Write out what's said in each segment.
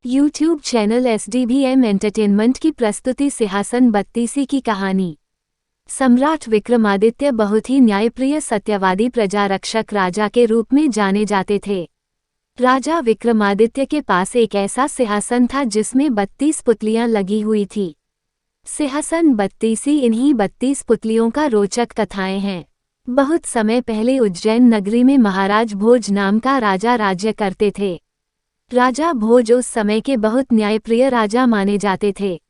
YouTube channel SDBM entertainment की प्रस्तुति सिंहासन बत्तीसी की कहानी। सम्राट विक्रमादित्य बहुत ही न्यायप्रिय सत्यवादी प्रजारक्षक राजा के रूप में जाने जाते थे। राजा विक्रमादित्य के पास एक ऐसा सिंहासन था जिसमें 32 पुतलियां लगी हुई थी। सिंहासन बत्तीसी इन्हीं 32 पुतलियों का रोचक कथाएं हैं। बहुत समय पहले उज्जैन नगरी में महाराज भोज नाम का राजा राज्य करते थे। राजा भोज उस समय के बहुत न्यायप्रिय राजा माने जाते थे,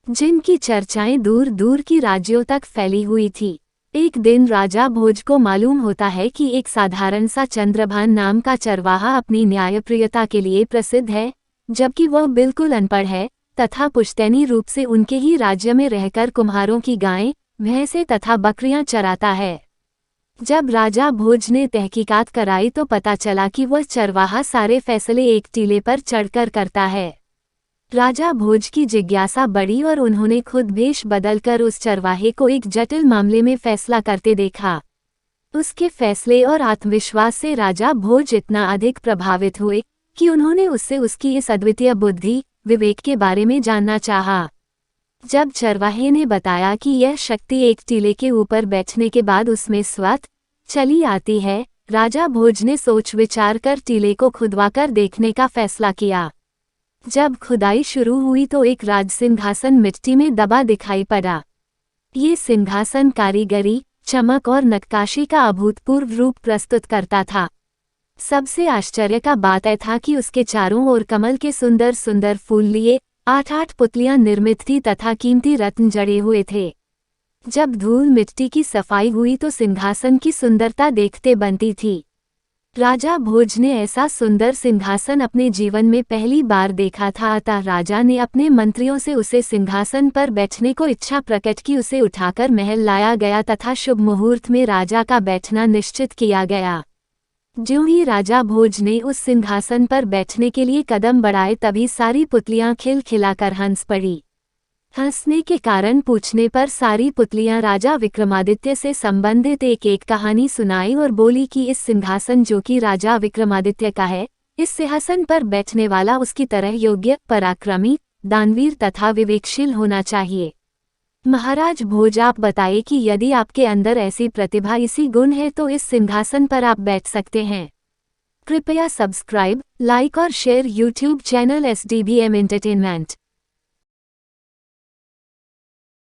जिनकी चर्चाएं दूर दूर की राज्यों तक फैली हुई थी। एक दिन राजा भोज को मालूम होता है कि एक साधारण सा चंद्रभान नाम का चरवाहा अपनी न्यायप्रियता के लिए प्रसिद्ध है, जबकि वह बिल्कुल अनपढ़ है तथा पुश्तैनी रूप से उनके ही राज्य में रहकर कुम्हारों की गायें, भैंसें तथा बकरियां चराता है। जब राजा भोज ने तहकीकात कराई तो पता चला कि वह चरवाहा सारे फैसले एक टीले पर चढ़कर करता है। राजा भोज की जिज्ञासा बढ़ी और उन्होंने खुद भेष बदलकर उस चरवाहे को एक जटिल मामले में फैसला करते देखा। उसके फैसले और आत्मविश्वास से राजा भोज इतना अधिक प्रभावित हुए कि उन्होंने उससे उसकी इस अद्वितीय बुद्धि, विवेक के बारे में जानना चाहा। जब चरवाहे ने बताया कि यह शक्ति एक टीले के ऊपर बैठने के बाद उसमें स्वतः चली आती है, राजा भोज ने सोच विचार कर टीले को खुदवाकर देखने का फैसला किया। जब खुदाई शुरू हुई तो एक राज सिंहासन मिट्टी में दबा दिखाई पड़ा। ये सिंहासन कारीगरी, चमक और नक्काशी का अभूतपूर्व रूप प्रस्तुत करता था। सबसे आश्चर्य का बात यह था कि उसके चारों ओर कमल के सुंदर सुंदर फूल लिए 8-8 पुतलियां निर्मित थी तथा कीमती रत्न जड़े हुए थे। जब धूल मिट्टी की सफाई हुई तो सिंहासन की सुंदरता देखते बनती थी। राजा भोज ने ऐसा सुंदर सिंहासन अपने जीवन में पहली बार देखा था, अतः राजा ने अपने मंत्रियों से उसे सिंहासन पर बैठने को इच्छा प्रकट की। उसे उठाकर महल लाया गया तथा शुभ मुहूर्त में राजा का बैठना निश्चित किया गया। ज्यों ही राजा भोज ने उस सिंहासन पर बैठने के लिए कदम बढ़ाए तभी सारी पुतलियां खिलखिलाकर हंस पड़ी। हंसने के कारण पूछने पर सारी पुतलियां राजा विक्रमादित्य से संबंधित एक एक कहानी सुनाई और बोली कि इस सिंहासन जो कि राजा विक्रमादित्य का है, इस सिंहासन पर बैठने वाला उसकी तरह योग्य, पराक्रमी, दानवीर तथा विवेकशील होना चाहिए। महाराज भोज, आप बताइए कि यदि आपके अंदर ऐसी प्रतिभा, इसी गुण है तो इस सिंहासन पर आप बैठ सकते हैं। कृपया सब्सक्राइब, लाइक और share YouTube channel SDBM entertainment.